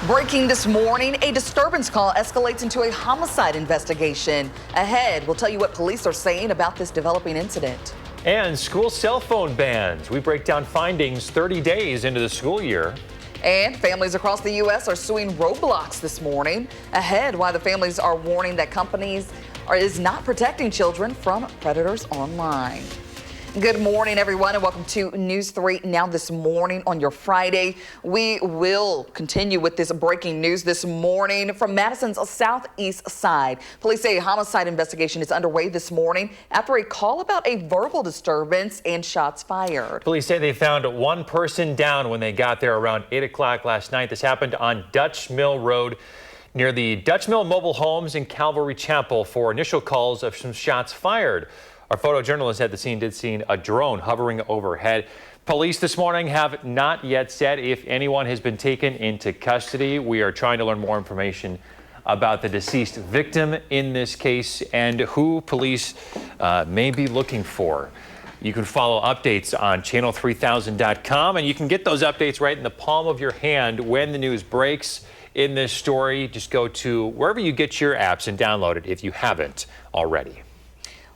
Breaking this morning, a disturbance call escalates into a homicide investigation. Ahead, we'll tell you what police are saying about this developing incident. And school cell phone bans. We break down findings 30 days into the school year. And families across the U.S. are suing Roblox this morning. Ahead, why the families are warning that companies is not protecting children from predators online. Good morning, everyone, and welcome to News 3 Now this morning on your Friday. We will continue with this breaking news this morning from Madison's southeast side. Police say a homicide investigation is underway this morning after a call about a verbal disturbance and shots fired. Police say they found one person down when they got there around 8 o'clock last night. This happened on Dutch Mill Road near the Dutch Mill Mobile Homes in Calvary Chapel for initial calls of some shots fired. Our photojournalist at the scene did see a drone hovering overhead. Police this morning have not yet said if anyone has been taken into custody. We are trying to learn more information about the deceased victim in this case and who police may be looking for. You can follow updates on channel3000.com, and you can get those updates right in the palm of your hand when the news breaks in this story. Just go to wherever you get your apps and download it if you haven't already.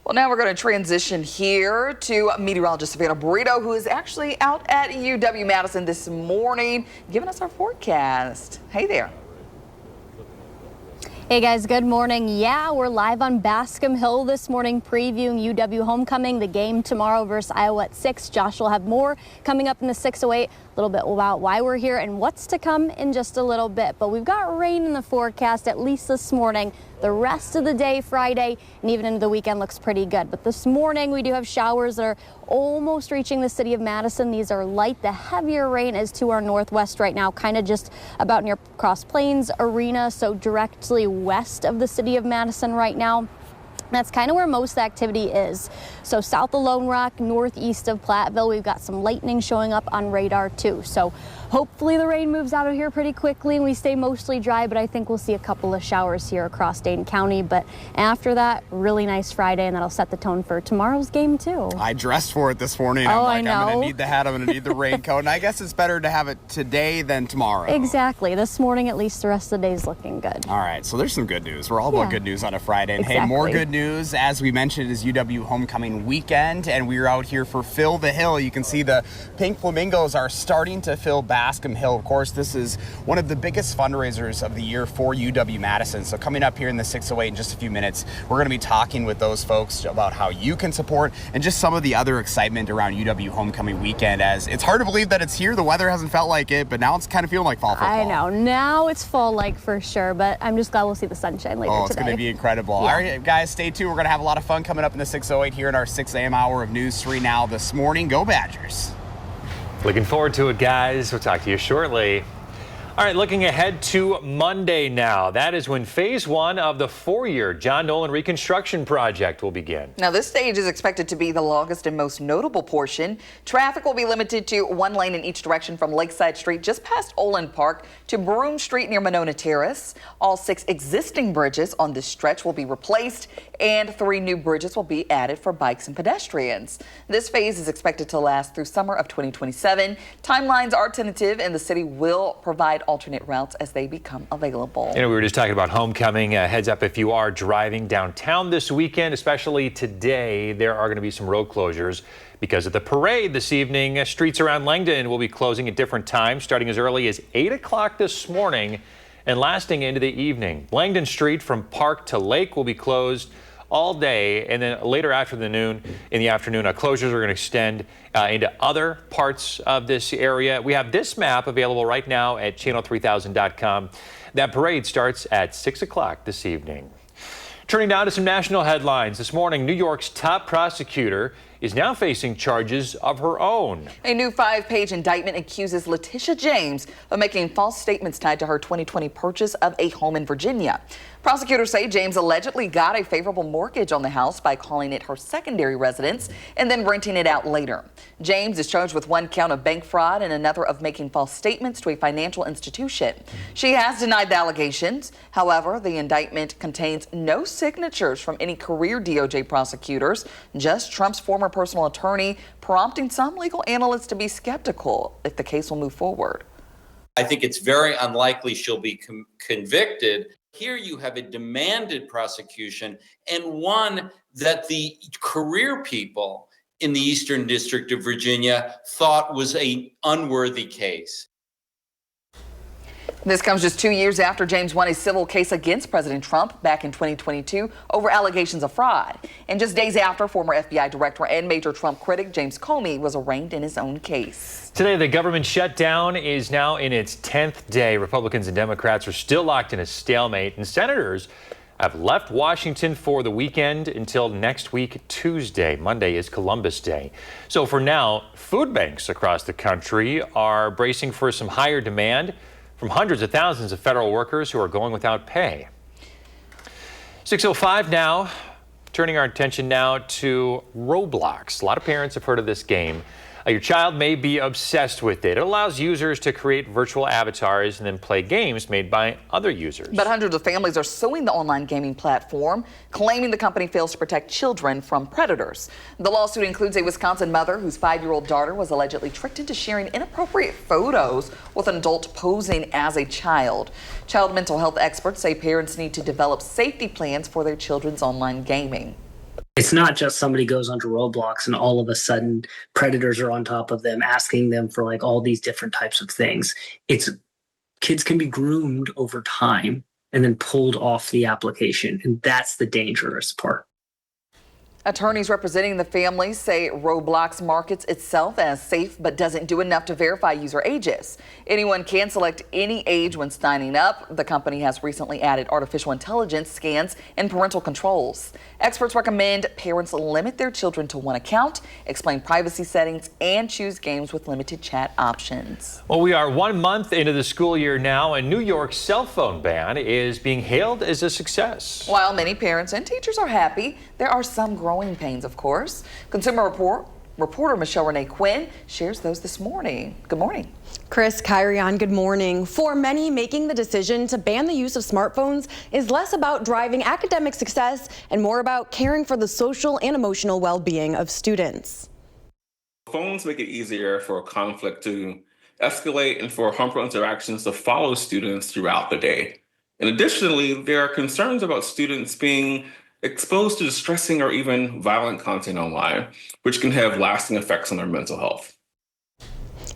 Well, now we're going to transition here to meteorologist Savannah Burrito, who is actually out at UW-Madison this morning, giving us our forecast. Hey there. Hey guys, good morning. Yeah, we're live on Bascom Hill this morning previewing UW homecoming, the game tomorrow versus Iowa at 6. Josh will have more coming up in the 6:08. A little bit about why we're here and what's to come in just a little bit. But we've got rain in the forecast, at least this morning. The rest of the day, Friday, and even into the weekend looks pretty good. But this morning, we do have showers that are almost reaching the city of Madison. These are light. The heavier rain is to our northwest right now, kind of just about near Cross Plains Arena, so directly west of the city of Madison right now. That's kind of where most of the activity is. So south of Lone Rock, northeast of Platteville, we've got some lightning showing up on radar too. So hopefully the rain moves out of here pretty quickly and we stay mostly dry, but I think we'll see a couple of showers here across Dane County. But after that, really nice Friday, and that'll set the tone for tomorrow's game too. I dressed for it this morning. Oh, I'm I know. going to need the hat, I'm going to need the raincoat, and I guess it's better to have it today than tomorrow. Exactly. This morning, at least, the rest of the day is looking good. All right, so there's some good news. We're all about good news on a Friday. And Exactly. hey, more good news, as we mentioned, is UW homecoming weekend, and we're out here for Fill the Hill. You can see the pink flamingos are starting to fill Bascom Hill. Of course, this is one of the biggest fundraisers of the year for UW-Madison. So coming up here in the 608 in just a few minutes, we're going to be talking with those folks about how you can support and just some of the other excitement around UW homecoming weekend, as it's hard to believe that it's here. The weather hasn't felt like it, but now it's kind of feeling like fall football. I know. Now it's fall-like for sure, but I'm just glad we'll see the sunshine later today. Oh, it's going to be incredible. Yeah. All right, guys, stay tuned. We're going to have a lot of fun coming up in the 608 here in our 6 a.m. hour of News 3 Now this morning. Go Badgers. Looking forward to it, guys. We'll talk to you shortly. All right, looking ahead to Monday now. That is when phase 1 of the 4-year John Nolan reconstruction project will begin. Now, this stage is expected to be the longest and most notable portion. Traffic will be limited to one lane in each direction from Lakeside Street just past Olin Park to Broome Street near Monona Terrace. All 6 existing bridges on this stretch will be replaced, and 3 new bridges will be added for bikes and pedestrians. This phase is expected to last through summer of 2027. Timelines are tentative, and the city will provide alternate routes as they become available. And we were just talking about homecoming. Heads up if you are driving downtown this weekend, especially today, there are going to be some road closures because of the parade this evening. Streets around Langdon will be closing at different times, starting as early as 8 o'clock this morning and lasting into the evening. Langdon Street from Park to Lake will be closed all day, and then later in the afternoon, closures are going to extend into other parts of this area. We have this map available right now at channel3000.com. That parade starts at 6 o'clock this evening. Turning now to some national headlines. This morning, New York's top prosecutor is now facing charges of her own. A new 5-page indictment accuses Letitia James of making false statements tied to her 2020 purchase of a home in Virginia. Prosecutors say James allegedly got a favorable mortgage on the house by calling it her secondary residence and then renting it out later. James is charged with 1 count of bank fraud and another of making false statements to a financial institution. She has denied the allegations. However, the indictment contains no signatures from any career DOJ prosecutors, just Trump's former personal attorney, prompting some legal analysts to be skeptical if the case will move forward. I think it's very unlikely she'll be convicted. Here you have a demanded prosecution and one that the career people in the Eastern District of Virginia thought was an unworthy case. This comes just 2 years after James won a civil case against President Trump back in 2022 over allegations of fraud. And just days after, former FBI director and major Trump critic James Comey was arraigned in his own case. Today, the government shutdown is now in its 10th day. Republicans and Democrats are still locked in a stalemate, and senators have left Washington for the weekend until next week, Tuesday. Monday is Columbus Day. So for now, food banks across the country are bracing for some higher demand from hundreds of thousands of federal workers who are going without pay. 6:05 now, turning our attention now to Roblox. A lot of parents have heard of this game. Your child may be obsessed with it. It allows users to create virtual avatars and then play games made by other users. But hundreds of families are suing the online gaming platform, claiming the company fails to protect children from predators. The lawsuit includes a Wisconsin mother whose 5-year-old daughter was allegedly tricked into sharing inappropriate photos with an adult posing as a child. Child mental health experts say parents need to develop safety plans for their children's online gaming. It's not just somebody goes onto Roblox and all of a sudden predators are on top of them, asking them for like all these different types of things. It's kids can be groomed over time and then pulled off the application. And that's the dangerous part. Attorneys representing the families say Roblox markets itself as safe but doesn't do enough to verify user ages. Anyone can select any age when signing up. The company has recently added artificial intelligence scans and parental controls. Experts recommend parents limit their children to one account, explain privacy settings, and choose games with limited chat options. Well, we are 1 month into the school year now, and New York's cell phone ban is being hailed as a success. While many parents and teachers are happy, there are some growing pains, of course. Consumer reporter Michelle Renee Quinn shares those this morning. Good morning. Chris, Kyrian, good morning. For many, making the decision to ban the use of smartphones is less about driving academic success and more about caring for the social and emotional well-being of students. Phones make it easier for conflict to escalate and for harmful interactions to follow students throughout the day. And additionally, there are concerns about students being exposed to distressing or even violent content online, which can have lasting effects on their mental health.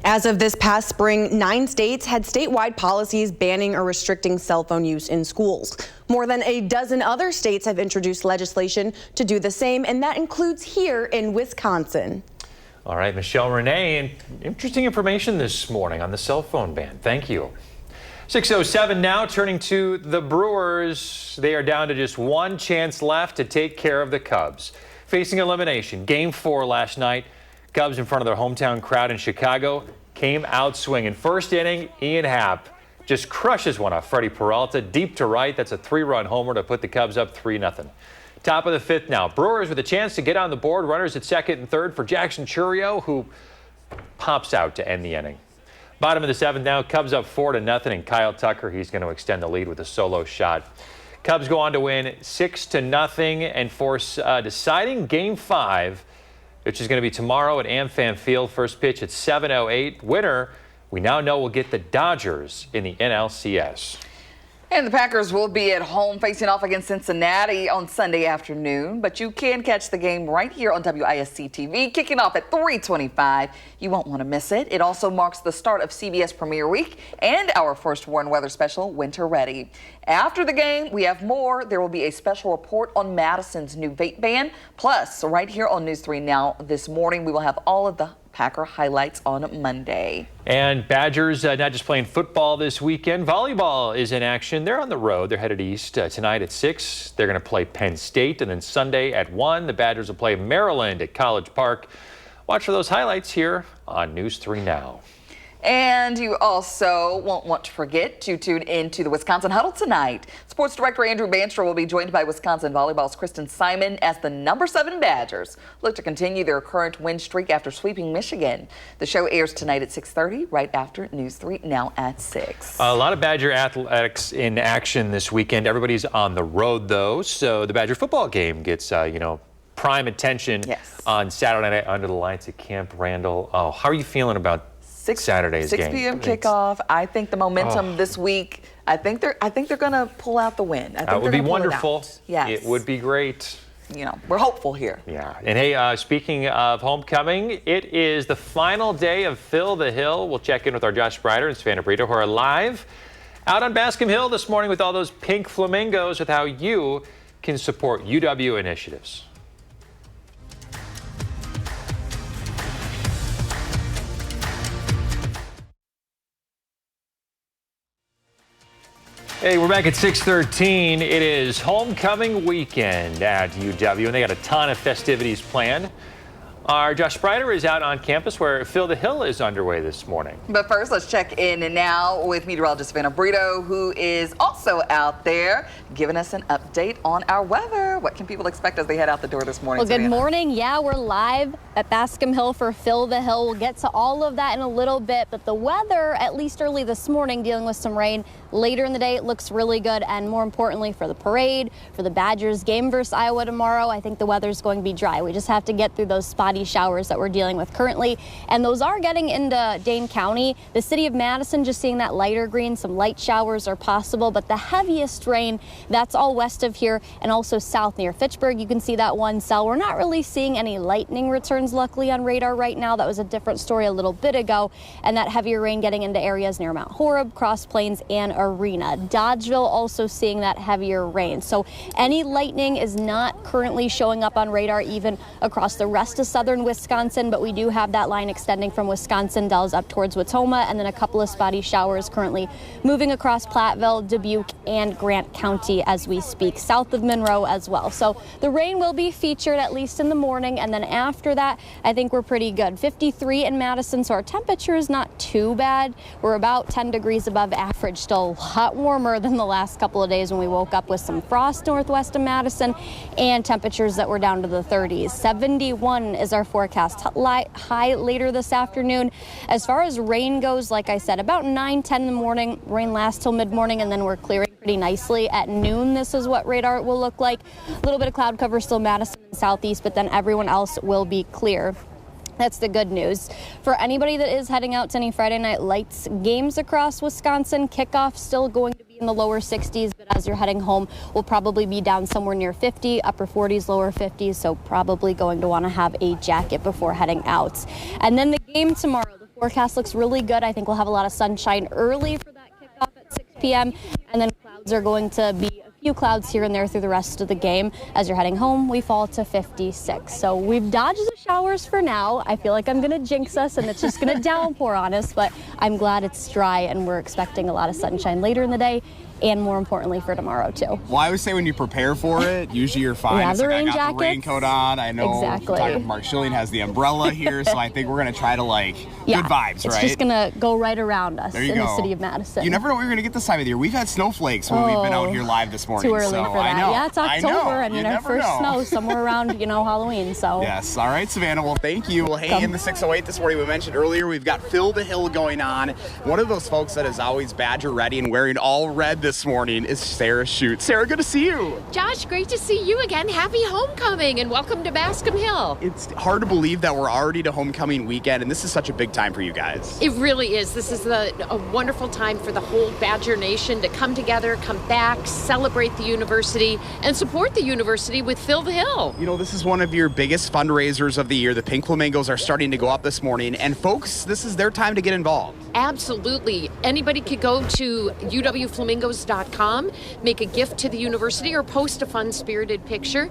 As of this past spring, 9 states had statewide policies banning or restricting cell phone use in schools. More than a dozen other states have introduced legislation to do the same, and that includes here in Wisconsin. All right, Michelle Renee, interesting information this morning on the cell phone ban. Thank you. 6:07 now, turning to the Brewers. They are down to just one chance left to take care of the Cubs. Facing elimination, Game 4 last night. Cubs in front of their hometown crowd in Chicago came out swinging. First inning, Ian Happ just crushes one off Freddie Peralta deep to right. That's a 3-run homer to put the Cubs up 3-0. Top of the 5th now. Brewers with a chance to get on the board. Runners at second and third for Jackson Chourio, who pops out to end the inning. Bottom of the 7th now. Cubs up 4-0, and Kyle Tucker, he's going to extend the lead with a solo shot. Cubs go on to win 6-0 and force deciding Game 5, which is going to be tomorrow at AmFam Field. First pitch at 7:08. Winner, we now know, will get the Dodgers in the NLCS. And the Packers will be at home facing off against Cincinnati on Sunday afternoon. But you can catch the game right here on WISC TV, kicking off at 3:25. You won't want to miss it. It also marks the start of CBS Premiere Week and our first Warren Weather special, Winter Ready. After the game, we have more. There will be a special report on Madison's new vape ban. Plus, right here on News 3 Now this morning, we will have all of the Packer highlights on Monday. And Badgers not just playing football this weekend. Volleyball is in action. They're on the road. They're headed east tonight at 6. They're going to play Penn State. And then Sunday at 1, the Badgers will play Maryland at College Park. Watch for those highlights here on News 3 Now. And you also won't want to forget to tune into the Wisconsin Huddle tonight. Sports Director Andrew Bandstra will be joined by Wisconsin Volleyball's Kristen Simon as the number 7 Badgers look to continue their current win streak after sweeping Michigan. The show airs tonight at 6:30, right after News 3 Now at 6. A lot of Badger athletics in action this weekend. Everybody's on the road, though, so the Badger football game gets, prime attention on Saturday night under the lights at Camp Randall. Oh, how are you feeling about Saturday's 6 game. p.m. kickoff. I think the momentum this week. I think they're going to pull out the win. I think That would they're be gonna pull it out. wonderful. Yes. It would be great. You know, we're hopeful here. Yeah. And hey, speaking of homecoming, it is the final day of Fill the Hill. We'll check in with our Josh Sprider and Savannah Brito, who are live out on Bascom Hill this morning with all those pink flamingos, with how you can support UW initiatives. Hey, we're back at 6:13. It is homecoming weekend at UW, and they got a ton of festivities planned. Our Josh Sprider is out on campus where Fill the Hill is underway this morning. But first, let's check in now with meteorologist Savannah Brito, who is also out there giving us an update on our weather. What can people expect as they head out the door this morning? Well, good Savannah? morning. Yeah, we're live at Bascom Hill for Fill the Hill. We'll get to all of that in a little bit, but the weather, at least early this morning, dealing with some rain. Later in the day, it looks really good, and more importantly, for the parade, for the Badgers game versus Iowa tomorrow, I think the weather's going to be dry. We just have to get through those spotty showers that we're dealing with currently, and those are getting into Dane County. The city of Madison just seeing that lighter green. Some light showers are possible, but the heaviest rain, that's all west of here and also south near Fitchburg. You can see that one cell. We're not really seeing any lightning returns, luckily, on radar right now. That was a different story a little bit ago, and that heavier rain getting into areas near Mount Horeb, Cross Plains, and Arena. Dodgeville also seeing that heavier rain. So any lightning is not currently showing up on radar even across the rest of southern Wisconsin, but we do have that line extending from Wisconsin Dells up towards Watoma, and then a couple of spotty showers currently moving across Platteville, Dubuque, and Grant County as we speak, south of Monroe as well. So the rain will be featured at least in the morning, and then after that, I think we're pretty good. 53 in Madison, so our temperature is not too bad. We're about 10 degrees above average, still a lot warmer than the last couple of days when we woke up with some frost northwest of Madison and temperatures that were down to the 30s. 71 is our forecast high later this afternoon. As far as rain goes, like I said, about 9-10 in the morning. Rain lasts till mid-morning, and then we're clearing pretty nicely. At noon, this is what radar will look like. A little bit of cloud cover still Madison and southeast, but then everyone else will be clear. That's the good news. For anybody that is heading out to any Friday Night Lights games across Wisconsin, kickoff still going to be in the lower 60s, but as you're heading home, we'll probably be down somewhere near 50, upper 40s, lower 50s, so probably going to want to have a jacket before heading out. And then the game tomorrow, the forecast looks really good. I think we'll have a lot of sunshine early for that kickoff at 6 p.m., and then clouds are going to be few clouds here and there through the rest of the game. As you're heading home, we fall to 56. So we've dodged the showers for now. I feel like I'm going to jinx us and it's just going to downpour on us, but I'm glad it's dry and we're expecting a lot of sunshine later in the day, and more importantly for tomorrow too. Well, I always say when you prepare for it, usually you're fine. We have It's the like, rain I got jackets. the raincoat on. I know Exactly. Mark Schilling has the umbrella here, so I think we're going to try to Yeah, good vibes, it's right? just going to go right around us There you in go. the city of Madison. You never know what you're going to get this time of the year. We've had snowflakes when we've been out here live this morning. Too early so for that. I know. Yeah, it's October. I mean, You our never first know. snow somewhere around, Halloween. So Yes. All right, Savannah. Well, thank you. Well, hey, in the 608 this morning, we mentioned earlier, we've got Fill the Hill going on. One of those folks that is always Badger ready and wearing all red this morning is Sarah Schutz. Sarah, good to see you. Josh, great to see you again. Happy homecoming and welcome to Bascom Hill. It's hard to believe that we're already to homecoming weekend, and this is such a big time for you guys. It really is. This is a wonderful time for the whole Badger Nation to come together, come back, celebrate the university, and support the university with Fill the Hill. You know, this is one of your biggest fundraisers of the year. The Pink Flamingos are starting to go up this morning, and folks, this is their time to get involved. Absolutely. Anybody could go to uwflamingos.com, make a gift to the university, or post a fun, spirited picture.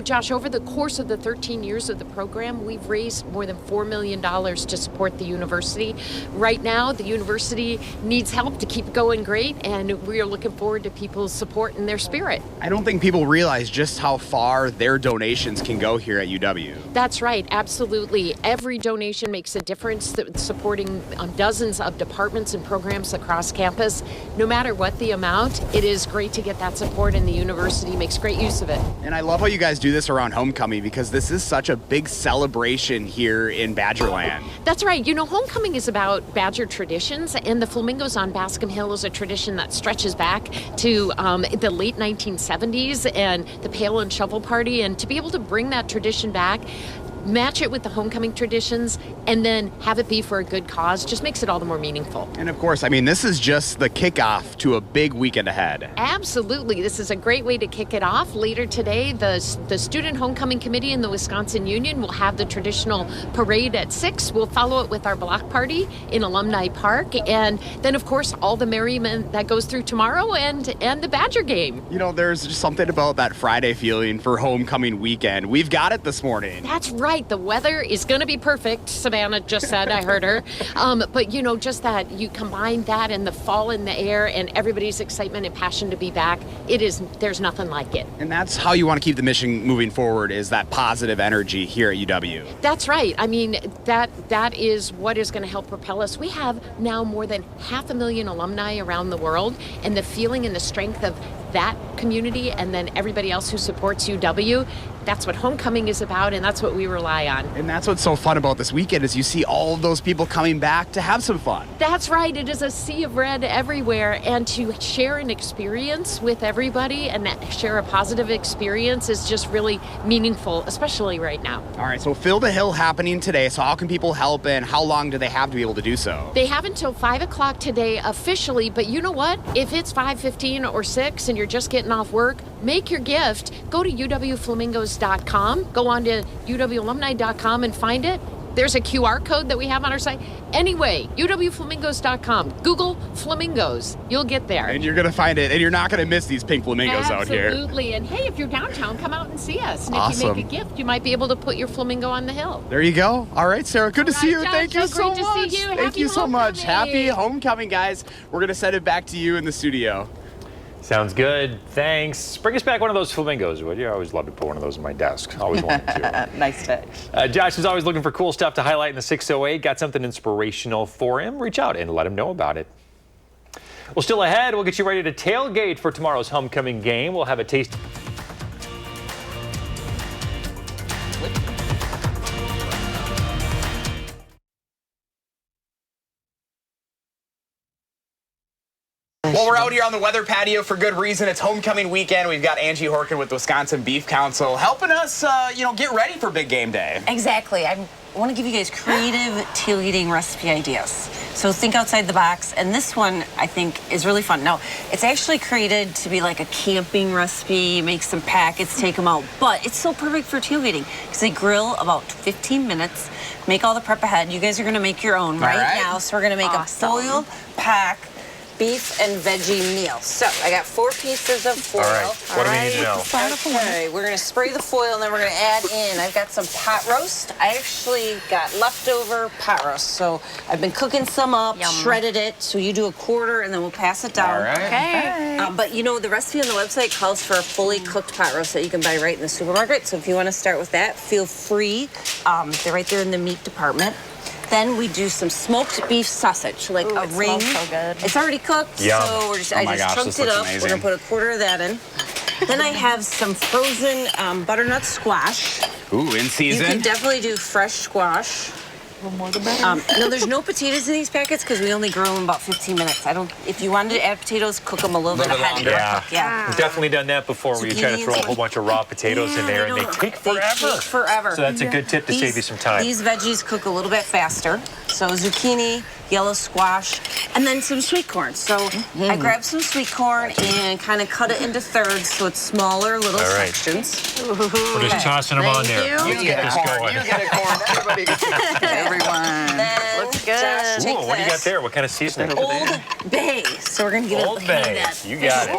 Josh, over the course of the 13 years of the program, we've raised more than $4 million to support the university. Right now, the university needs help to keep going great, and we are looking forward to people's support and their spirit. I don't think people realize just how far their donations can go here at UW. That's right, absolutely. Every donation makes a difference, supporting dozens of departments and programs across campus. No matter what the amount, it is great to get that support, and the university makes great use of it. And I love how you guys do this around homecoming, because this is such a big celebration here in Badgerland. That's right. Homecoming is about Badger traditions, and the Flamingos on Bascom Hill is a tradition that stretches back to the late 1970s and the Pail and Shovel Party. And to be able to bring that tradition back, match it with the homecoming traditions, and then have it be for a good cause just makes it all the more meaningful. And of course, I mean, this is just the kickoff to a big weekend ahead. Absolutely. This is a great way to kick it off. Later today, the Student Homecoming Committee and the Wisconsin Union will have the traditional parade at 6. We'll follow it with our block party in Alumni Park. And then, of course, all the merriment that goes through tomorrow and the Badger game. You know, there's just something about that Friday feeling for homecoming weekend. We've got it this morning. That's right. The weather is going to be perfect, Savannah just said. I heard her. But, you know, just that you combine that and the fall in the air and everybody's excitement and passion to be back, there's nothing like it. And that's how you want to keep the mission moving forward, is that positive energy here at UW. That's right. I mean, that is what is going to help propel us. We have now more than 500,000 alumni around the world, and the feeling and the strength of that community and then everybody else who supports UW, that's what homecoming is about, and that's what we rely on. And that's what's so fun about this weekend, is you see all of those people coming back to have some fun. That's right. It is a sea of red everywhere, and to share an experience with everybody and share a positive experience is just really meaningful, especially right now. All right, so Fill the Hill happening today. So how can people help, and how long do they have to be able to do so? They have until 5 o'clock today officially, but you know what? If it's 5:15 or 6 and you're just getting off work, make your gift. Go to uwflamingos.com. Go on to uwalumni.com and find it. There's a QR code that we have on our site. Anyway, uwflamingos.com. Google flamingos. You'll get there. And you're going to find it, and you're not going to miss these pink flamingos out here. Absolutely. And hey, if you're downtown, come out and see us. And awesome. If you make a gift, you might be able to put your flamingo on the hill. There you go. All right, Sarah, good to see you. Josh, Thank you so great to much. see you. Thank Happy you so much. homecoming. Happy homecoming, guys. We're going to send it back to you in the studio. Sounds good. Thanks. Bring us back one of those flamingos, would you? I always love to put one of those in my desk. Always wanted to. Nice touch. Josh is always looking for cool stuff to highlight in the 608. Got something inspirational for him? Reach out and let him know about it. Well, still ahead, we'll get you ready to tailgate for tomorrow's homecoming game. We'll have a taste. Well, we're out here on the weather patio for good reason. It's homecoming weekend. We've got Angie Horkin with the Wisconsin Beef Council helping us, get ready for big game day. Exactly. I want to give you guys creative tailgating recipe ideas. So think outside the box. And this one, I think, is really fun. Now, it's actually created to be like a camping recipe. Make some packets, take them out. But it's so perfect for tailgating because they grill about 15 minutes. Make all the prep ahead. You guys are going to make your own right now. So we're going to make a foil pack beef and veggie meal. So I got 4 pieces of foil. All right. What do we need to know? Okay, we're gonna spray the foil and then we're gonna add in. I've got some pot roast. I actually got leftover pot roast. So I've been cooking some up, shredded it. So you do a quarter and then we'll pass it down. All right. Okay. But you know, the recipe on the website calls for a fully cooked pot roast that you can buy right in the supermarket. So if you want to start with that, feel free. They're right there in the meat department. Then we do some smoked beef sausage, like a ring. So good. It's already cooked, so we're just, I just chunked it up. We're gonna put a quarter of that in. Then I have some frozen butternut squash. Ooh, in season. You can definitely do fresh squash. The more the better. No, there's no potatoes in these packets because we only grill them about 15 minutes. If you wanted to add potatoes, cook them a little bit ahead. longer. Yeah. We've definitely done that before where you try to throw a whole bunch of raw potatoes in there and they take forever. So that's a good tip to save you some time. These veggies cook a little bit faster. So zucchini, yellow squash, and then some sweet corn. So I grabbed some sweet corn and kind of cut it into thirds so it's smaller little sections. We're just tossing them on there. You get it, corn. You get it, corn. Everybody gets it. Everyone. Looks good. Ooh, what do you got there? What kind of seasoning? Old Bay. So we're going to get Old Bay. You got it.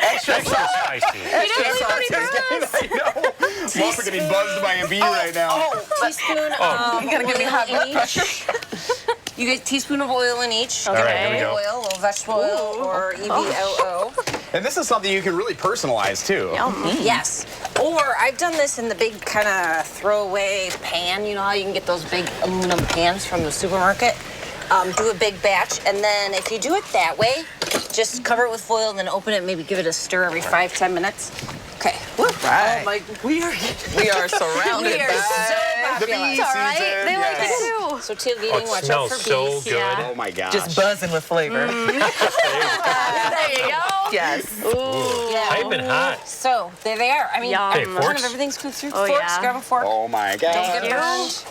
Extra spicy. I know. I'm also getting buzzed by a bee right now. Teaspoon of You gotta give me hot blood pressure. You get a teaspoon of oil in each. All right, here we go. Oil, a little vegetable oil, or EVOO. And this is something you can really personalize too. Yes. Or I've done this in the big kind of throwaway pan. You know how you can get those big aluminum pans from the supermarket? Do a big batch, and then if you do it that way, just cover it with foil and then open it, maybe give it a stir every 5-10 minutes. Okay. Right. Oh my, we are surrounded We are by so the popular. bee It's all right. season. They like Yes. it too. So tailgating, Oh, it watch out smells for so bees. good. Yeah. Oh my gosh. Just buzzing with flavor. There you go. Yes. Yeah. Piping hot. So there they are. I mean, Yum. Hey, a ton of forks? everything's cooked through. Oh, Forks, yeah. grab a fork. Oh my Don't gosh. get burned.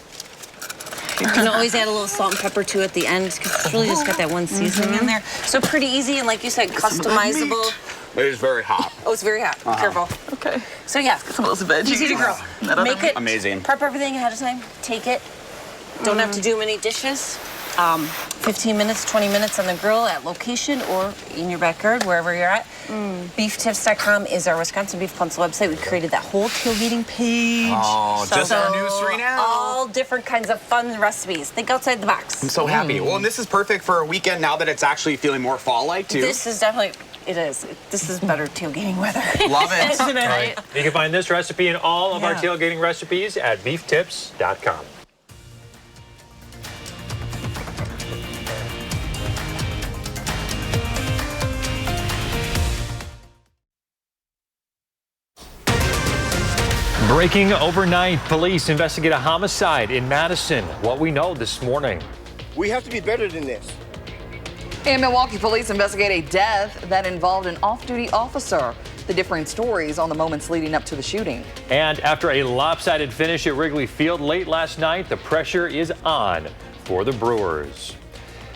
You can always add a little salt and pepper to at the end because it's really just got that one seasoning in there. So pretty easy and like you said, customizable. It is very hot. Oh, it's very hot. Careful. Okay. So yeah, Some of those veggies. easy to grill. Make it Amazing. Prep everything ahead of time. Take it. Don't have to do many dishes. 15 minutes, 20 minutes on the grill at location or in your backyard, wherever you're at. Beeftips.com is our Wisconsin Beef Council website. We created that whole tailgating page. Oh, just So, our new story now. all different kinds of fun recipes. Think outside the box. I'm so happy. Well, and this is perfect for a weekend now that it's actually feeling more fall-like too. This is definitely, it is. This is better tailgating weather. Love it. Isn't it? All right. You can find this recipe and all of our Yeah. tailgating recipes at beeftips.com. Breaking overnight, police investigate a homicide in Madison. What we know this morning. We have to be better than this. And Milwaukee police investigate a death that involved an off-duty officer. The differing stories on the moments leading up to the shooting. And after a lopsided finish at Wrigley Field late last night, the pressure is on for the Brewers.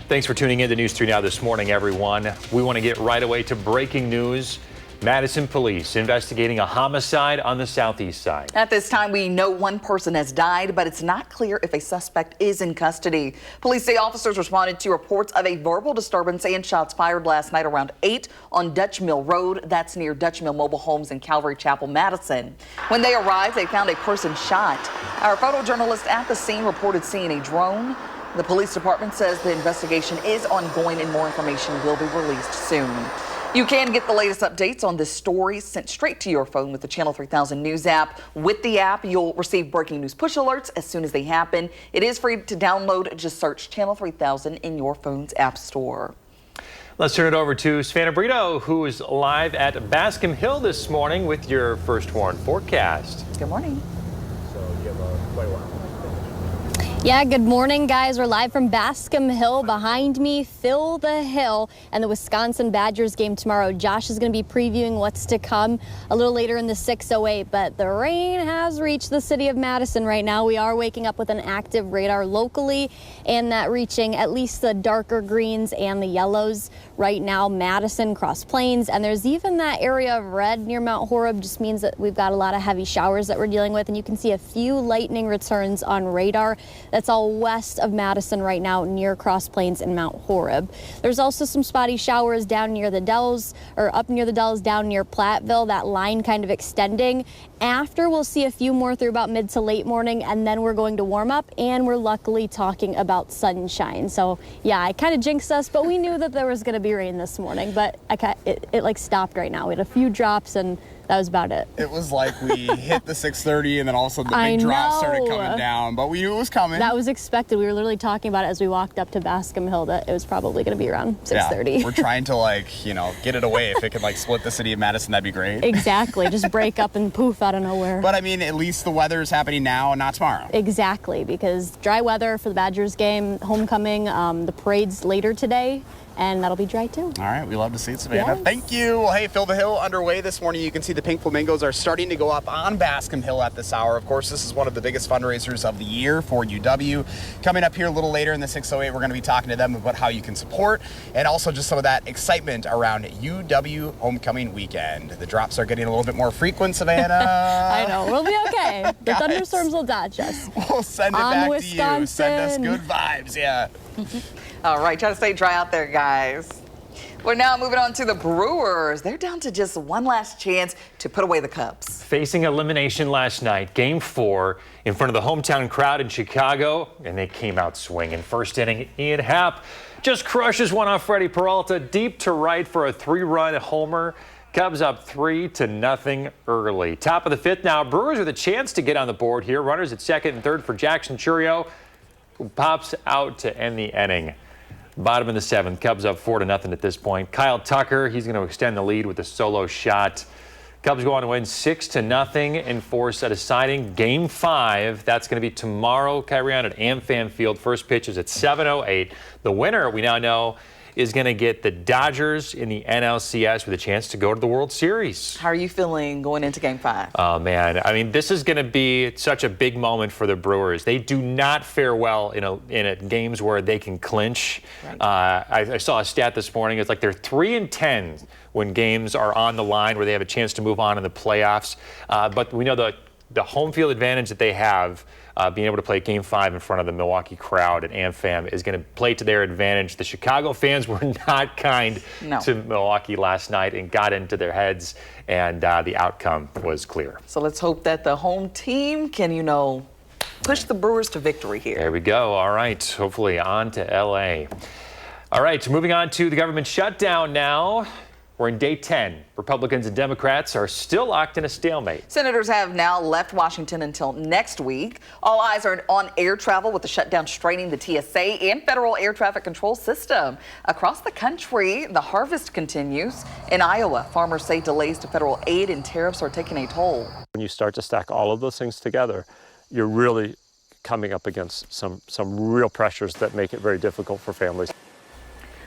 Thanks for tuning in to News 3 Now this morning, everyone. We want to get right away to breaking news. Madison police investigating a homicide on the southeast side. At this time, we know one person has died, but it's not clear if a suspect is in custody. Police say officers responded to reports of a verbal disturbance and shots fired last night around 8 on Dutch Mill Road. That's near Dutch Mill Mobile Homes in Calvary Chapel, Madison. When they arrived, they found a person shot. Our photojournalist at the scene reported seeing a drone. The police department says the investigation is ongoing and more information will be released soon. You can get the latest updates on this story sent straight to your phone with the Channel 3000 News app. With the app, you'll receive breaking news push alerts as soon as they happen. It is free to download. Just search Channel 3000 in your phone's app store. Let's turn it over to Savannah Brito, who is live at Bascom Hill this morning with your First Warn forecast. Good morning. Yeah, good morning, guys. We're live from Bascom Hill. Behind me, Phil the Hill and the Wisconsin Badgers game tomorrow. Josh is going to be previewing what's to come a little later in the 6:08, but the rain has reached the city of Madison right now. We are waking up with an active radar locally, and that reaching at least the darker greens and the yellows right now. Madison, Cross Plains, and there's even that area of red near Mount Horeb. Just means that we've got a lot of heavy showers that we're dealing with, and you can see a few lightning returns on radar. That's all west of Madison right now near Cross Plains and Mount Horeb. There's also some spotty showers down near the Dells, or up near the Dells, down near Platteville, that line kind of extending. After, we'll see a few more through about mid to late morning, and then we're going to warm up, and we're luckily talking about sunshine. So yeah, I kind of jinxed us, but we knew that there was going to be rain this morning, but it like stopped right now. We had a few drops, and that was about it. It was like we hit the 6:30 and then all of a sudden the I big drop know. started coming down, but we knew it was coming. That was expected. We were literally talking about it as we walked up to Bascom Hill, that it was probably going to be around 6:30. Yeah, we're trying to get it away. If it could split the city of Madison, that'd be great. Exactly. Just break up and poof out of nowhere. But I mean, at least the weather is happening now and not tomorrow. Exactly, because dry weather for the Badgers game, homecoming, the parade's later today, and that'll be dry too. All right, we love to see it, Savannah. Yes. Thank you. Well, hey, Phil the Hill underway this morning. You can see the pink flamingos are starting to go up on Bascom Hill at this hour. Of course, this is one of the biggest fundraisers of the year for UW. Coming up here a little later in the 6:08, we're going to be talking to them about how you can support and also just some of that excitement around UW homecoming weekend. The drops are getting a little bit more frequent, Savannah. I know, we'll be okay. The Guys. thunderstorms will dodge us. We'll send it On back to you. Wisconsin. Send us good vibes, yeah. All right, try to stay dry out there, guys. We're now moving on to the Brewers. They're down to just one last chance to put away the Cubs. Facing elimination last night, Game 4, in front of the hometown crowd in Chicago, and they came out swinging. First inning, Ian Happ just crushes one off Freddie Peralta deep to right for a 3-run homer. Cubs up 3-0 early. Top of the 5th now. Brewers with a chance to get on the board here. Runners at second and third for Jackson Churio, who pops out to end the inning. Bottom of the 7th, Cubs up 4-0 at this point. Kyle Tucker, he's going to extend the lead with a solo shot. Cubs go on to win 6-0 and force a deciding Game 5. That's going to be tomorrow, Kyrian, at AmFam Field. First pitch is at 7:08. The winner, we now know, is going to get the Dodgers in the NLCS with a chance to go to the World Series. How are you feeling going into Game 5? Oh, man. I mean, this is going to be such a big moment for the Brewers. They do not fare well in games where they can clinch. Right. I saw a stat this morning. It's like they're 3-10 when games are on the line where they have a chance to move on in the playoffs. But we know the home field advantage that they have, being able to play Game 5 in front of the Milwaukee crowd at AmFam, is going to play to their advantage. The Chicago fans were not kind to Milwaukee last night and got into their heads, and the outcome was clear. So let's hope that the home team can, push the Brewers to victory here. There we go. All right. Hopefully on to L.A. All right. Moving on to the government shutdown now. We're in day 10. Republicans and Democrats are still locked in a stalemate. Senators have now left Washington until next week. All eyes are on air travel with the shutdown straining the TSA and federal air traffic control system. Across the country, the harvest continues. In Iowa, farmers say delays to federal aid and tariffs are taking a toll. When you start to stack all of those things together, you're really coming up against some real pressures that make it very difficult for families.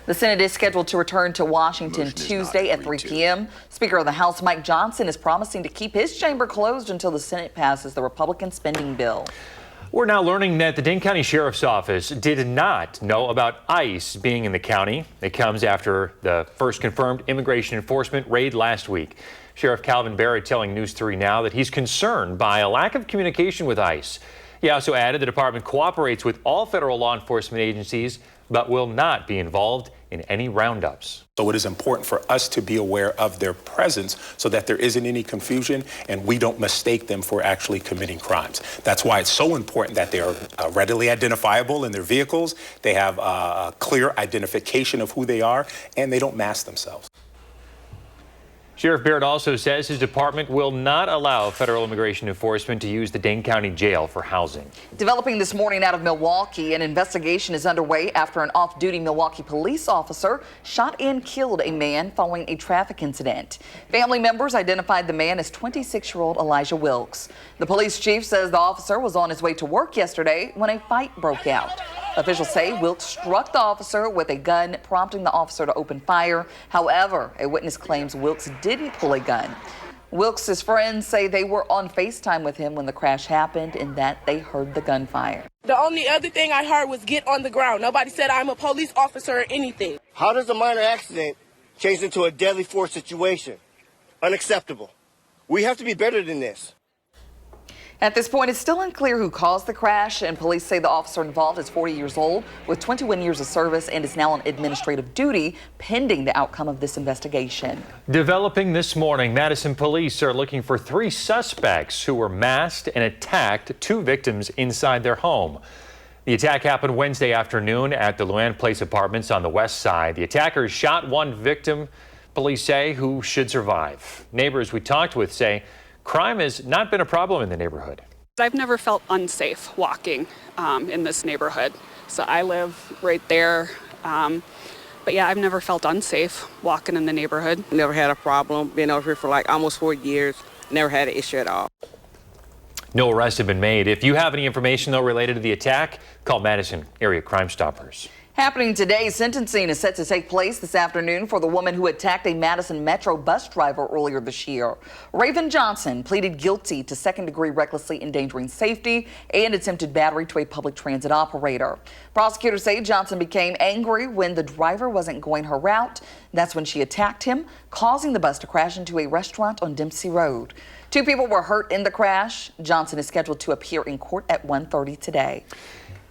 The Senate is scheduled to return to Washington Tuesday at 3 p.m. Speaker of the House Mike Johnson is promising to keep his chamber closed until the Senate passes the Republican spending bill. We're now learning that the Dane County Sheriff's Office did not know about ICE being in the county. It comes after the first confirmed immigration enforcement raid last week. Sheriff Calvin Barrett telling News 3 Now that he's concerned by a lack of communication with ICE. He also added the department cooperates with all federal law enforcement agencies, but will not be involved in any roundups. So it is important for us to be aware of their presence so that there isn't any confusion and we don't mistake them for actually committing crimes. That's why it's so important that they are readily identifiable in their vehicles, they have a clear identification of who they are, and they don't mask themselves. Sheriff Barrett also says his department will not allow federal immigration enforcement to use the Dane County Jail for housing. Developing this morning out of Milwaukee, an investigation is underway after an off-duty Milwaukee police officer shot and killed a man following a traffic incident. Family members identified the man as 26-year-old Elijah Wilkes. The police chief says the officer was on his way to work yesterday when a fight broke out. Officials say Wilkes struck the officer with a gun, prompting the officer to open fire. However, a witness claims Wilkes didn't pull a gun. Wilkes' friends say they were on FaceTime with him when the crash happened and that they heard the gunfire. The only other thing I heard was get on the ground. Nobody said I'm a police officer or anything. How does a minor accident change into a deadly force situation? Unacceptable. We have to be better than this. At this point, it's still unclear who caused the crash, and police say the officer involved is 40 years old with 21 years of service and is now on administrative duty pending the outcome of this investigation. Developing this morning, Madison police are looking for 3 suspects who were masked and attacked 2 victims inside their home. The attack happened Wednesday afternoon at the Luann Place Apartments on the west side. The attackers shot 1 victim, police say, who should survive. Neighbors we talked with say crime has not been a problem in the neighborhood. I've never felt unsafe walking in this neighborhood. So I live right there. But yeah, I've never felt unsafe walking in the neighborhood. Never had a problem. Been over here for like almost 4 years. Never had an issue at all. No arrests have been made. If you have any information, though, related to the attack, call Madison Area Crime Stoppers. Happening today, sentencing is set to take place this afternoon for the woman who attacked a Madison Metro bus driver earlier this year. Raven Johnson pleaded guilty to second-degree recklessly endangering safety and attempted battery to a public transit operator. Prosecutors say Johnson became angry when the driver wasn't going her route. That's when she attacked him, causing the bus to crash into a restaurant on Dempsey Road. 2 people were hurt in the crash. Johnson is scheduled to appear in court at 1:30 today.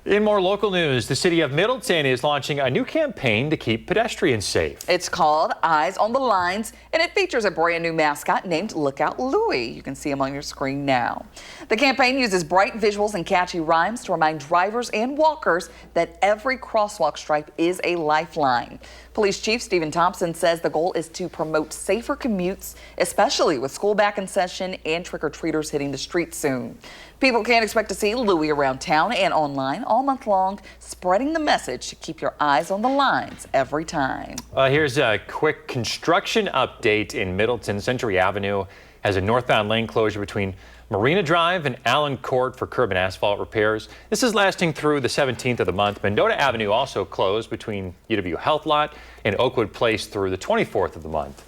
In more local news, the city of Middleton is launching a new campaign to keep pedestrians safe. It's called Eyes on the Lines, and it features a brand new mascot named Lookout Louie. You can see him on your screen now. The campaign uses bright visuals and catchy rhymes to remind drivers and walkers that every crosswalk stripe is a lifeline. Police Chief Stephen Thompson says the goal is to promote safer commutes, especially with school back in session and trick-or-treaters hitting the streets soon. People can expect to see Louie around town and online all month long, spreading the message to keep your eyes on the lines every time. Here's a quick construction update in Middleton. Century Avenue has a northbound lane closure between Marina Drive and Allen Court for curb and asphalt repairs. This is lasting through the 17th of the month. Mendota Avenue also closed between UW Health Lot and Oakwood Place through the 24th of the month.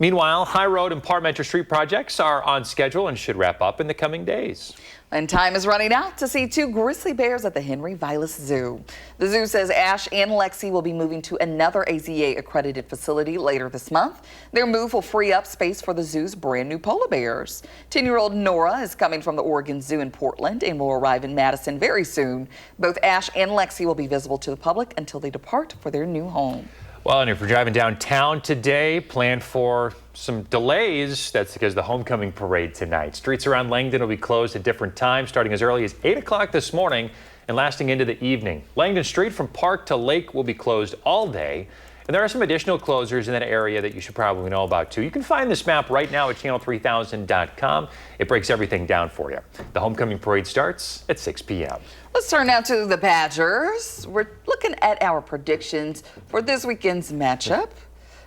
Meanwhile, High Road and Parmenter Street projects are on schedule and should wrap up in the coming days. And time is running out to see 2 grizzly bears at the Henry Vilas Zoo. The zoo says Ash and Lexi will be moving to another AZA accredited facility later this month. Their move will free up space for the zoo's brand new polar bears. 10-year-old Nora is coming from the Oregon Zoo in Portland and will arrive in Madison very soon. Both Ash and Lexi will be visible to the public until they depart for their new home. Well, and if you're driving downtown today, plan for some delays. That's because of the homecoming parade tonight. Streets around Langdon will be closed at different times, starting as early as 8 o'clock this morning and lasting into the evening. Langdon Street from Park to Lake will be closed all day. And there are some additional closures in that area that you should probably know about, too. You can find this map right now at channel3000.com. It breaks everything down for you. The homecoming parade starts at 6 p.m. Let's turn now to the Badgers. We're looking at our predictions for this weekend's matchup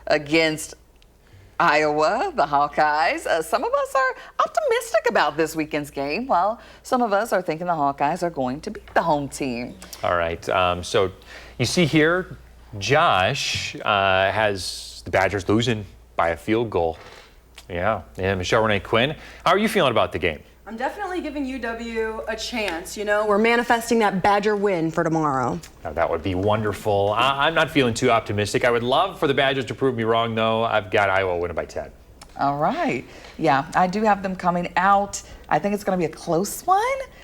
against Iowa, the Hawkeyes. Some of us are optimistic about this weekend's game, while some of us are thinking the Hawkeyes are going to beat the home team. All right, so you see here, Josh has the Badgers losing by a field goal. Yeah, Michelle Renee Quinn, how are you feeling about the game? I'm definitely giving UW a chance. You know, we're manifesting that Badger win for tomorrow. Now, that would be wonderful. I'm not feeling too optimistic. I would love for the Badgers to prove me wrong, though. I've got Iowa winning by 10. All right. Yeah, I do have them coming out. I think it's going to be a close one,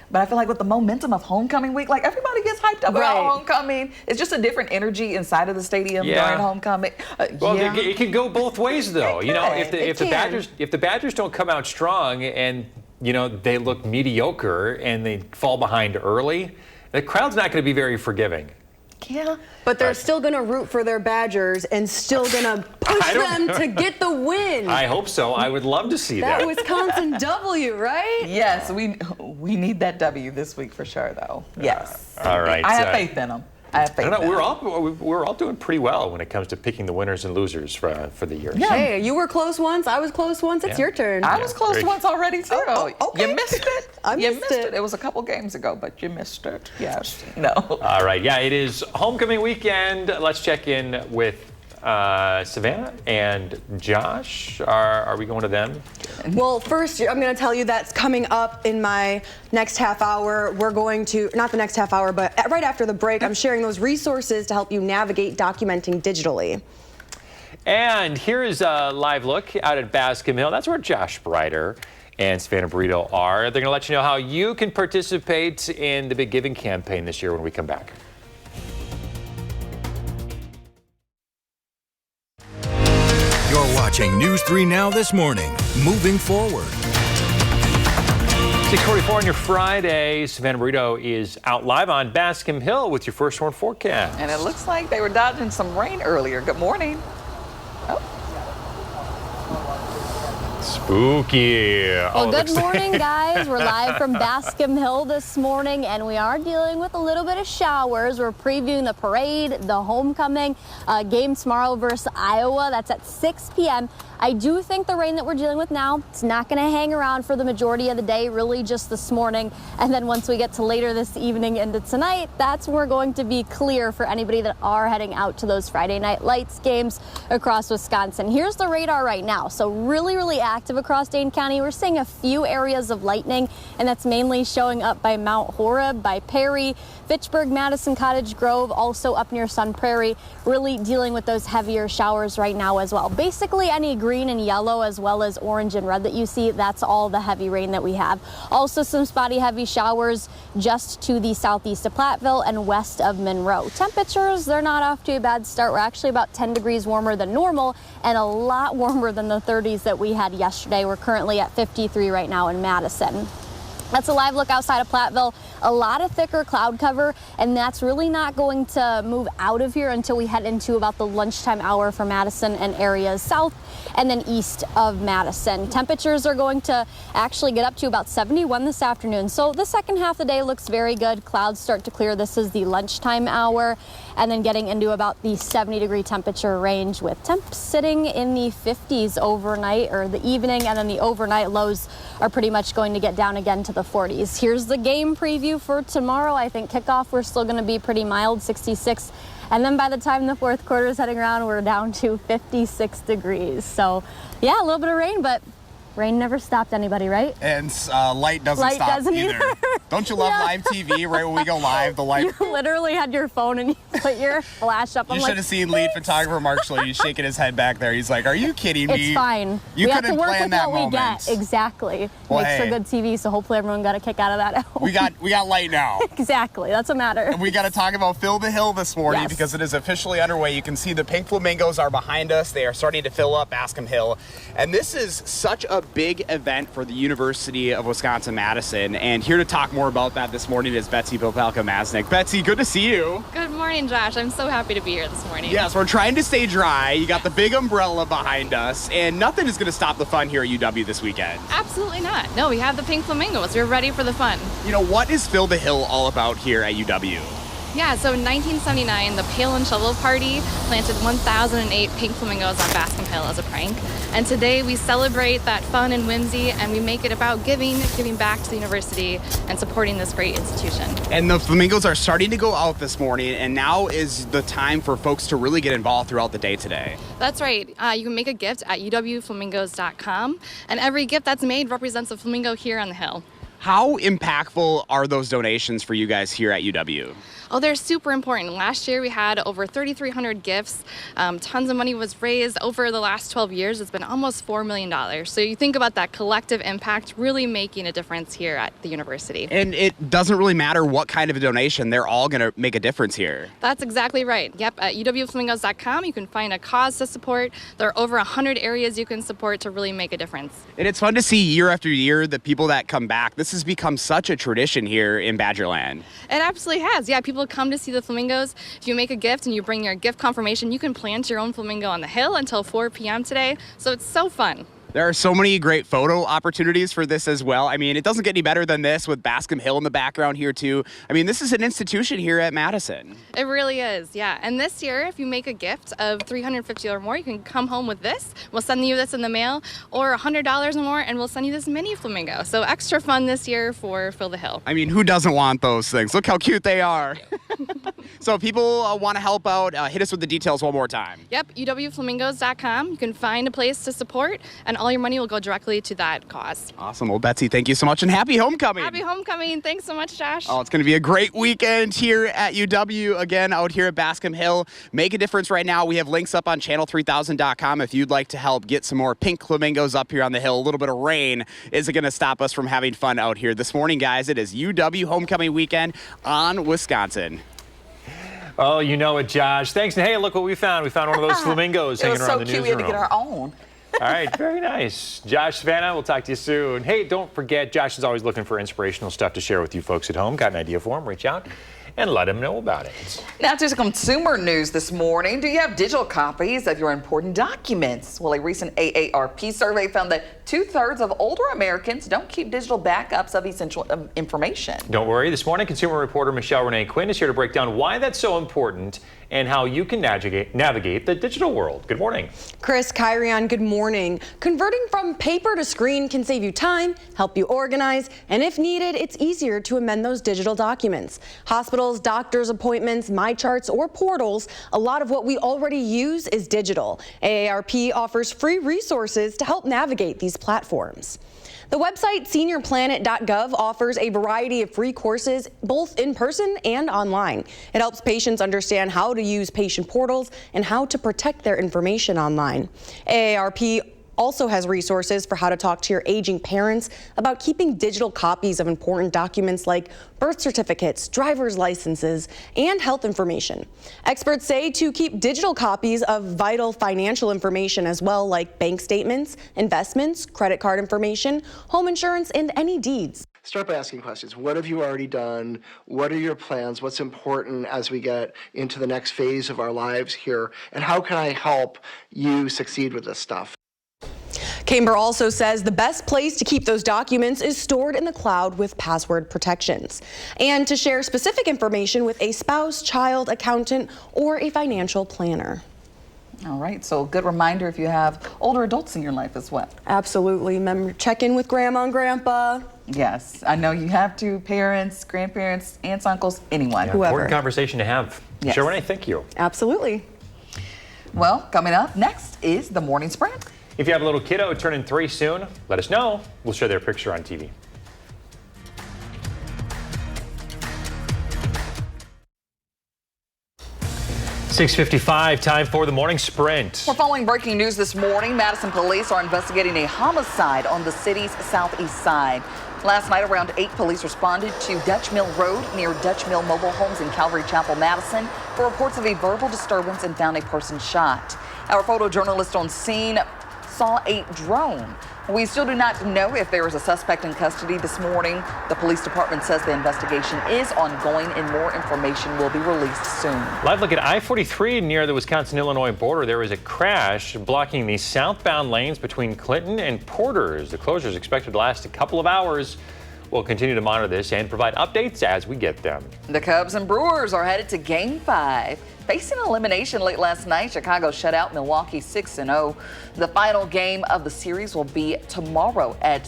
but I feel like with the momentum of homecoming week, like everybody gets hyped up about homecoming. It's just a different energy inside of the stadium during homecoming. Well, it can go both ways, though. You know, if the Badgers don't come out strong and they look mediocre and they fall behind early, the crowd's not going to be very forgiving. Yeah, but they're still going to root for their Badgers and still going to push them to get the win. I hope so. I would love to see that. That Wisconsin W, right? Yes, we need that W this week for sure, though. Yes. All right. I have faith in them. I have faith in them. We're all doing pretty well when it comes to picking the winners and losers for the year. Yeah. Hey, you were close once. I was close once. It's your turn. I was close once already, too. Okay. You missed it. You missed it. It was a couple games ago, but you missed it. Yes. No. All right. Yeah, it is homecoming weekend. Let's check in with Savannah and Josh. Are we going to them? Well, first, I'm going to tell you that's coming up in my next half hour. We're going to, not the next half hour, but right after the break, I'm sharing those resources to help you navigate documenting digitally. And here is a live look out at Bascom Hill. That's where Josh Brighter and Savannah Burrito are. They're going to let you know how you can participate in the Big Giving campaign this year when we come back. You're watching News 3 Now this morning. Moving forward. 6:44 on your Friday. Savannah Burrito is out live on Bascom Hill with your First Warn forecast. And it looks like they were dodging some rain earlier. Good morning. Spooky. Well, good morning, guys. We're live from Bascom Hill this morning, and we are dealing with a little bit of showers. We're previewing the parade, the homecoming game tomorrow versus Iowa. That's at 6 p.m. I do think the rain that we're dealing with now, it's not going to hang around for the majority of the day, really just this morning. And then once we get to later this evening into tonight, that's when we're going to be clear for anybody that are heading out to those Friday Night Lights games across Wisconsin. Here's the radar right now. So really, really active across Dane County. We're seeing a few areas of lightning, and that's mainly showing up by Mount Horeb, by Perry, Fitchburg, Madison, Cottage Grove, also up near Sun Prairie, really dealing with those heavier showers right now as well. Basically any green and yellow as well as orange and red that you see, that's all the heavy rain that we have. Also some spotty heavy showers just to the southeast of Platteville and west of Monroe. Temperatures, they're not off to a bad start. We're actually about 10 degrees warmer than normal and a lot warmer than the 30s that we had yesterday. We're currently at 53 right now in Madison. That's a live look outside of Platteville. A lot of thicker cloud cover, and that's really not going to move out of here until we head into about the lunchtime hour for Madison and areas south and then east of Madison. Temperatures are going to actually get up to about 71 this afternoon. So the second half of the day looks very good. Clouds start to clear. This is the lunchtime hour, and then getting into about the 70-degree temperature range with temps sitting in the 50s overnight or the evening, and then the overnight lows are pretty much going to get down again to the 40s. Here's the game preview for tomorrow. I think kickoff, we're still going to be pretty mild, 66. And then by the time the fourth quarter is heading around, we're down to 56 degrees. So, yeah, a little bit of rain, but rain never stopped anybody, right? And light doesn't stop either. Don't you love live TV right when we go live? The light. You literally had your phone and you put your flash up. You should have seen lead photographer Mark Schlee. He's shaking his head back there. He's like, "Are you kidding me?" It's fine. You we have couldn't to work plan with that what moment. we get. Exactly. Well, Makes for hey. good TV. So hopefully everyone got a kick out of that at home. We got light now. Exactly. That's what matters. And we got to talk about Fill the Hill this morning because it is officially underway. You can see the pink flamingos are behind us. They are starting to fill up Bascom Hill. And this is such a big event for the University of Wisconsin-Madison. And here to talk more about that this morning is Betsy Popelka-Masnick. Betsy, good to see you. Good morning, Josh. I'm so happy to be here this morning. Yes, we're trying to stay dry. You got the big umbrella behind us, and nothing is going to stop the fun here at UW this weekend. Absolutely not. No, we have the pink flamingos. We're ready for the fun. You know, what is Fill the Hill all about here at UW? Yeah, so in 1979, the Pail and Shovel Party planted 1,008 pink flamingos on Bascom Hill as a prank. And today we celebrate that fun and whimsy, and we make it about giving back to the university and supporting this great institution. And the flamingos are starting to go out this morning, and now is the time for folks to really get involved throughout the day today. That's right. You can make a gift at uwflamingos.com, and every gift that's made represents a flamingo here on the hill. How impactful are those donations for you guys here at UW? Oh, they're super important. Last year we had over 3,300 gifts. Tons of money was raised over the last 12 years. It's been almost $4 million. So you think about that collective impact really making a difference here at the university. And it doesn't really matter what kind of a donation, they're all going to make a difference here. That's exactly right. Yep, at uwflamingos.com you can find a cause to support. There are over 100 areas you can support to really make a difference. And it's fun to see year after year the people that come back. This has become such a tradition here in Badgerland. It absolutely has. Yeah, people come to see the flamingos. If you make a gift and you bring your gift confirmation, you can plant your own flamingo on the hill until 4 p.m. today. So it's so fun. There are so many great photo opportunities for this as well. I mean, it doesn't get any better than this with Bascom Hill in the background here too. I mean, this is an institution here at Madison. It really is, yeah. And this year, if you make a gift of $350 or more, you can come home with this. We'll send you this in the mail, or $100 or more, and we'll send you this mini flamingo. So extra fun this year for Fill the Hill. I mean, who doesn't want those things? Look how cute they are. So if people want to help out, hit us with the details one more time. Yep, uwflamingos.com. You can find a place to support, and all your money will go directly to that cause. Awesome. Well, Betsy, thank you so much, and happy homecoming. Happy homecoming. Thanks so much, Josh. Oh, it's going to be a great weekend here at UW. Again, out here at Bascom Hill. Make a difference right now. We have links up on channel3000.com if you'd like to help get some more pink flamingos up here on the hill. A little bit of rain isn't going to stop us from having fun out here. This morning, guys, it is UW homecoming weekend on Wisconsin. Oh, you know it, Josh. Thanks. And hey, look what we found. We found one of those flamingos hanging around the newsroom. It was so cute. We had to get our own. All right, very nice. Josh, Savannah, we'll talk to you soon. Hey, don't forget, Josh is always looking for inspirational stuff to share with you folks at home. Got an idea for him? Reach out and let him know about it. Now to some consumer news this morning. Do you have digital copies of your important documents? Well, a recent AARP survey found that 2/3 of older Americans don't keep digital backups of essential information. Don't worry. This morning, consumer reporter Michelle Renee Quinn is here to break down why that's so important and how you can navigate the digital world. Good morning. Chris, Kyrian, good morning. Converting from paper to screen can save you time, help you organize, and if needed, it's easier to amend those digital documents. Hospitals, doctors' appointments, MyCharts, or portals, a lot of what we already use is digital. AARP offers free resources to help navigate these platforms. The website seniorplanet.gov offers a variety of free courses, both in person and online. It helps patients understand how to use patient portals and how to protect their information online. AARP also has resources for how to talk to your aging parents about keeping digital copies of important documents like birth certificates, driver's licenses, and health information. Experts say to keep digital copies of vital financial information as well, like bank statements, investments, credit card information, home insurance, and any deeds. start by asking questions. What have you already done? What are your plans? What's important as we get into the next phase of our lives here? And how can I help you succeed with this stuff? Camber also says the best place to keep those documents is stored in the cloud with password protections, and to share specific information with a spouse, child, accountant, or a financial planner. All right, so good reminder if you have older adults in your life as well. Absolutely. Remember, check in with grandma and grandpa. Yes, I know you have to. Parents, grandparents, aunts, uncles, anyone. Yeah, whoever. Important conversation to have. Yes. Sure, Renee, thank you. Absolutely. Well, coming up next is the morning sprint. If you have a little kiddo turning 3 soon, let us know. We'll share their picture on TV. .655, time for the morning sprint. We're following breaking news this morning. Madison police are investigating a homicide on the city's southeast side. Last night, around 8, police responded to Dutch Mill Road near Dutch Mill Mobile Homes in Calvary Chapel, Madison, for reports of a verbal disturbance and found a person shot. Our photojournalist on scene saw a drone. We still do not know if there is a suspect in custody this morning. The police department says the investigation is ongoing and more information will be released soon. Live look at I-43 near the Wisconsin-Illinois border. There is a crash blocking the southbound lanes between Clinton and Porters. The closure is expected to last a couple of hours. We'll continue to monitor this and provide updates as we get them. The Cubs and Brewers are headed to Game 5. Facing elimination late last night, Chicago shut out Milwaukee 6-0. The final game of the series will be tomorrow at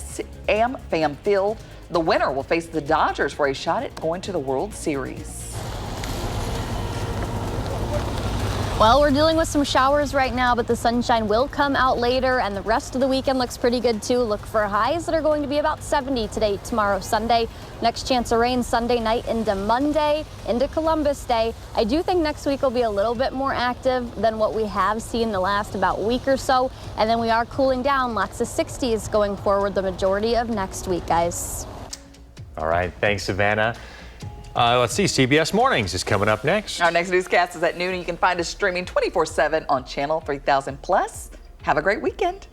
AmFam Field. The winner will face the Dodgers for a shot at going to the World Series. Well, we're dealing with some showers right now, but the sunshine will come out later, and the rest of the weekend looks pretty good too. Look for highs that are going to be about 70 today, tomorrow, Sunday. Next chance of rain Sunday night into Monday, into Columbus Day. I do think next week will be a little bit more active than what we have seen the last about week or so. And then we are cooling down, lots of 60s going forward the majority of next week, guys. All right, thanks, Savannah. Let's see, CBS Mornings is coming up next. Our next newscast is at noon, and you can find us streaming 24/7 on Channel 3000+. Have a great weekend.